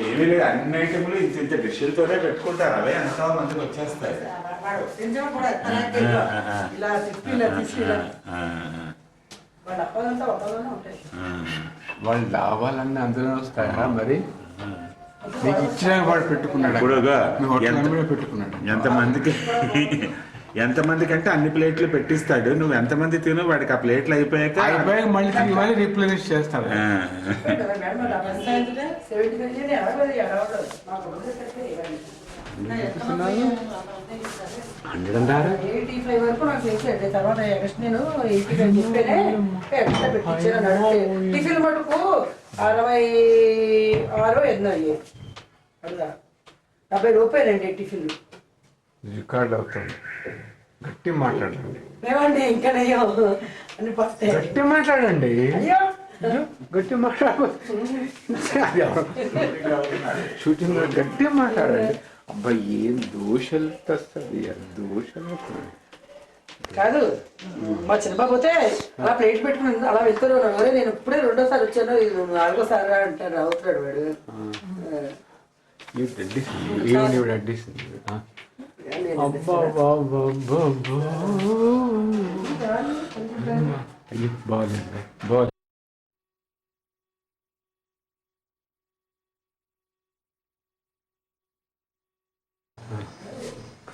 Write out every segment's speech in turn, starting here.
ఏమీ లేదు, అన్ని ఐటెంలు ఇంత ఇంత డిష్లతోనే పెట్టుకుంటారు. అవే ఎంతో మందికి వచ్చేస్తాయి. వాళ్ళు లాభాలన్నీ అందులో వస్తాయా మరి? నీకు ఇచ్చిన వాడు పెట్టుకున్నాడు, పెట్టుకున్నాడు. ఎంతమందికి అంటే అన్ని ప్లేట్లు పెట్టిస్తాడు. నువ్వు ఎంతమంది తిను, వాడికి ఆ ప్లేట్లు అయిపోయాక మళ్ళీ రీప్లేస్ చేస్తాడు. వరకు నాకు తెలిసి తర్వాత నేను 85 చెప్పేనే పెట్టించాను. టిఫిన్ మటుకు 66 ఎన్నో అయ్యాయి. అడుగా 70 రూపాయలండి టిఫిన్. రికార్డ్ అవుతుంది. గట్టి మాట్లాడండి. మేమండి ఇంకా అన్ని పడతాయి. గట్టి మాట్లాడండి. గట్టి మాట్లాడ షూటింగ్ గట్టి మాట్లాడండి. అబ్బాయి ఏం దోషలు వస్తుంది, దోషలు కాదు. మా చిన్నబాబు పోతే అలా ప్లేట్ పెట్టుకుని అలా వెళ్తారు. నేను ఇప్పుడే 2వ సారి వచ్చాను, ఇది 4వ సారి అంటారు. అవుతాడు వాడు. అడ్డిస్తుంది. అయ్యో బాగుంది, బాగుంది.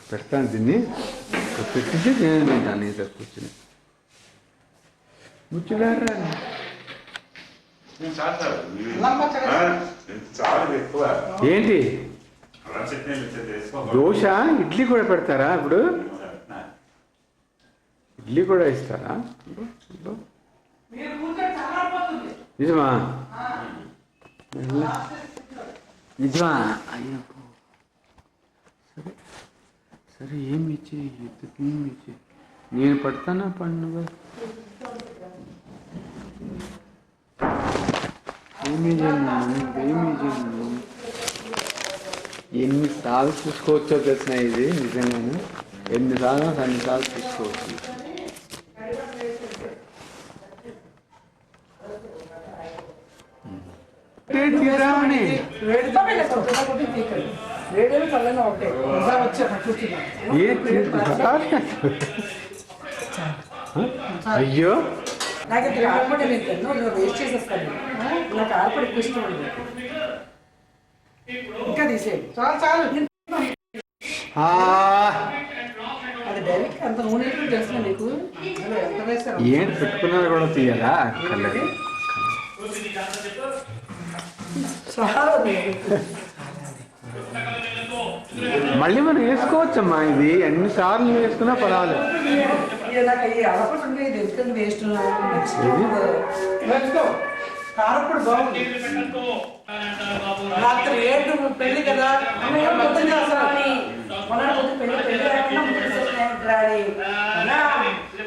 పెడతాను దీన్ని పెట్టించి నేను దాన్ని కూర్చుని ముచ్చుడారా. ఏంటి దోశ ఇడ్లీ కూడా పెడతారా? ఇప్పుడు ఇడ్లీ కూడా ఇస్తారా? నిజమా? నిజమా? అయ్యో సరే సరే, ఏమి ఇచ్చి ఏమి ఇచ్చి నేను పడతానా పండుగ ఏమి చేయను. ఎన్నిసార్లు చూసుకోవచ్చో తెలిసిన ఇది నిజంగానే. ఎన్నిసార్లు అన్నిసార్లు చూసుకోవచ్చు. అయ్యో నాకు ఆర్పడి వేస్ట్ చేసేస్తాను. నాకు ఆర్పడి ఎక్కువ ఇష్టం ఉంది. ఇంకా తీసేయండి. చాలు. అది డైరెక్ట్ అంత నూనె తెలుసు నీకు. ఏంటి పెట్టుకున్నది కూడా తీయాలా? మళ్ళీ మనం వేసుకోవచ్చమ్మా. ఇది ఎన్నిసార్లు వేసుకున్నా పర్వాలేదు. వేస్ట్ కారప్పుడు బాగుంది. రాత్రి 7 పెళ్లి కదా,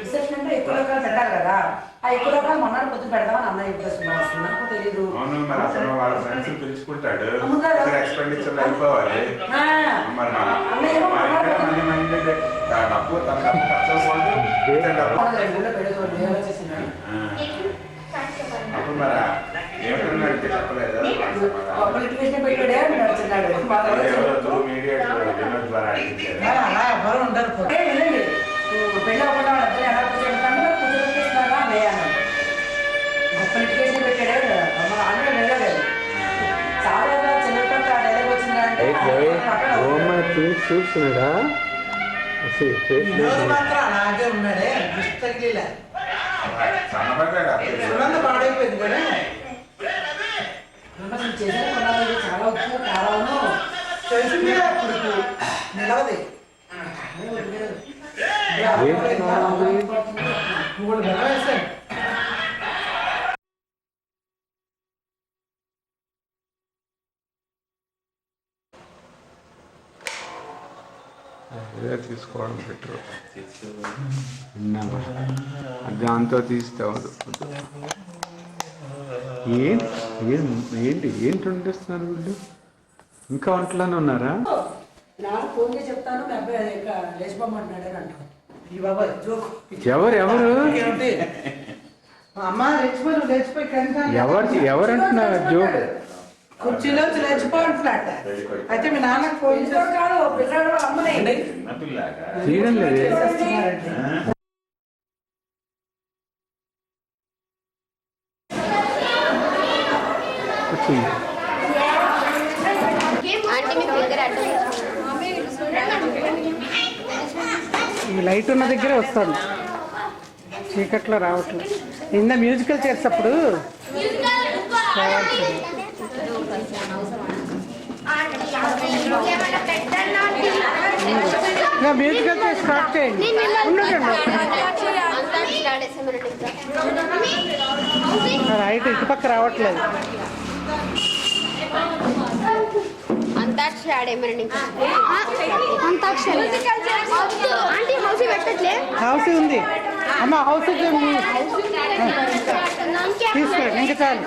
రిసెప్షన్ అంటే ఎక్కువ రకాలు పెట్టాలి కదా. ఆ ఎక్కువ రకాలు మొన్నటి పొద్దు పెడదామని అన్నయ్య ఉద్దేశం. నాకు తెలియదు. పెట్టాడే నడుచున్నాడు. అలా ఎవరు ఉండరు. పెళ్ళి అవ్వకుండా ఎలా కూర్చోబెట్టాను, కూర్చోబెట్టేస్తున్నారా వేయాలి. గొప్ప లిటికేషన్ పెట్టాడే అన్న వెళ్ళలేదు. చాలా చిన్నప్పటి ఆ డైలాగ్ వచ్చిందంటే చూస్తున్నాడా మాత్రం అలాగే ఉన్నాడే. తగిలే పాడైపోయింది కదా. చాలా ఉప్పు కారాలను తెలిసిందే. ఇప్పుడు నిలవది. వేసాను. తీసుకోవడం బెటర్. దాంతో తీస్తే ఏంటి వండిస్తున్నారు వీళ్ళు? ఇంకా వంటలోనే ఉన్నారా? నాకు ఫోన్ చేసి చెప్తాను. మీ అబ్బాయి లేచిపోమంటున్నాడని అంటాను. ఈ బాబా జోక్. ఎవరు అమ్మ లేచిపోయి నువ్వు లేచిపోయి ఎవరు అంటున్నారు జోక్? కుర్చీలో లేచిపో అంటున్నట్ట. అయితే మీ నాన్నకు ఫోన్ చేస్తాడు పిల్లడు అమ్మని చిన్నపిల్లగా తీయడం లేదు. వచ్చింది. ఈ లైట్ ఉన్న దగ్గరే వస్తాను, చీకట్లో రావట్లేదు. నిన్న మ్యూజికల్ చేసేటప్పుడు మ్యూజికల్ చేసి స్టార్ట్ చేయండి. లైట్ ఇటుపక్క రావట్లేదు. హౌస్ ఉంది అమ్మ, హౌస్ తీసుకోండి ఇంకా చాలు.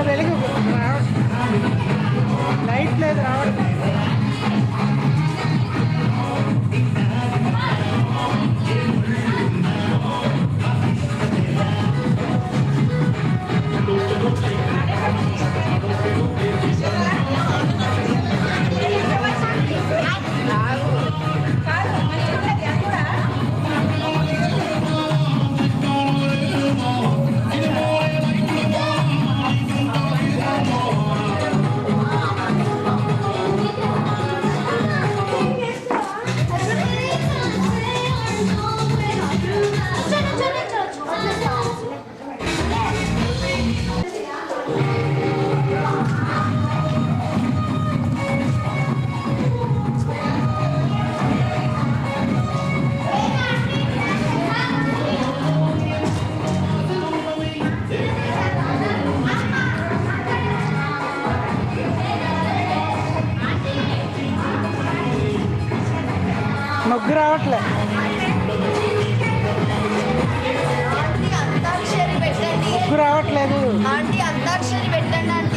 వెలుగు లైట్ లేదు రావట్లేదు. ముగ్గు రావట్లే. ముగ్గు రావట్లేదు. ఆంటీ అంతాక్షరి పెట్టండి ఆంటీ.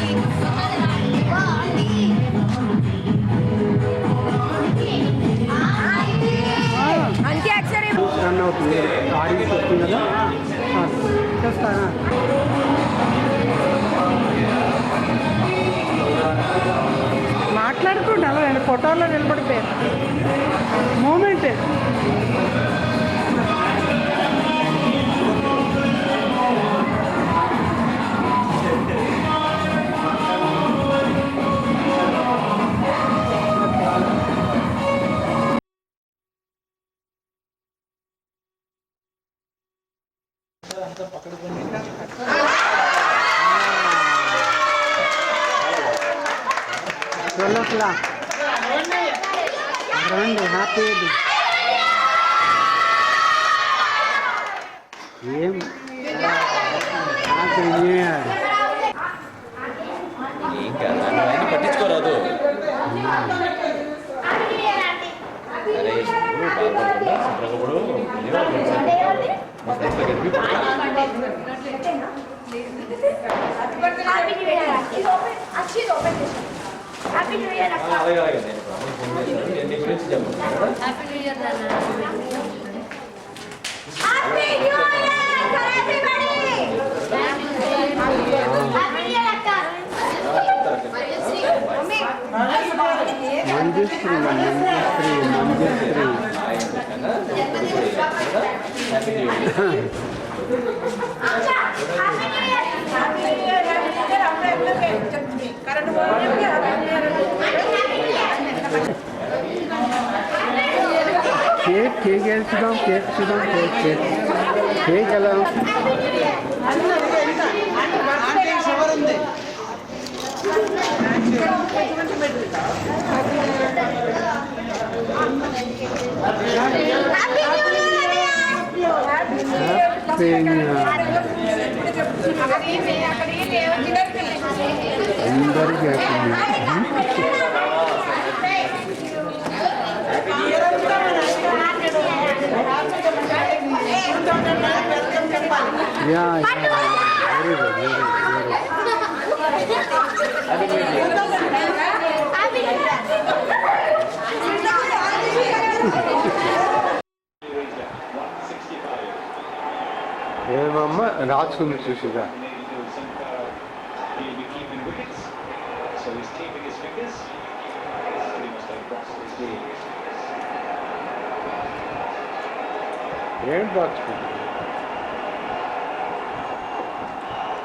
ఆంటీ అక్షరి రన్ అవుతుంది, ఆడియన్స్ వస్తుంది కదా. చూస్తానా మాట్లాడుకుంటా నేను ఫోటోలో నిలబడిపోయాను. మూమెంట్ రండి హ్యాపీ. ఏం ఏం కదా నువ్వు పట్టించుకోరాదు. అరే హ్యాపీ న్యూ ఇయర్ అచ్చి ఓపెన్ చేశాను హ్యాపీ న్యూ ఇయర్ అక్క అలాగే అలాగే నేను ఇప్పుడు అమ్మకి ఫోన్ చేశాను నేను నీ గురించి చెప్తాను కదా హ్యాపీ న్యూ ఇయర్ నాన్న happy new year for everybody happy new year అక్క mummy Manjushri happy new year అచ్చా happy new year happy new year అమ్మ ఎప్పుడైతే చెప్తుంది కరెంట్ పోయింది హ్యాపీ న్యూ ఇయర్ కేక్ వేసుదాం కేక్ ఎలా హ్యాపీ న్యూ ఇయర్ అందరికీ వెరీ గుడ్ ఏమమ్మా రాసుకుంది చూసిగా ఏం రాసుకుంది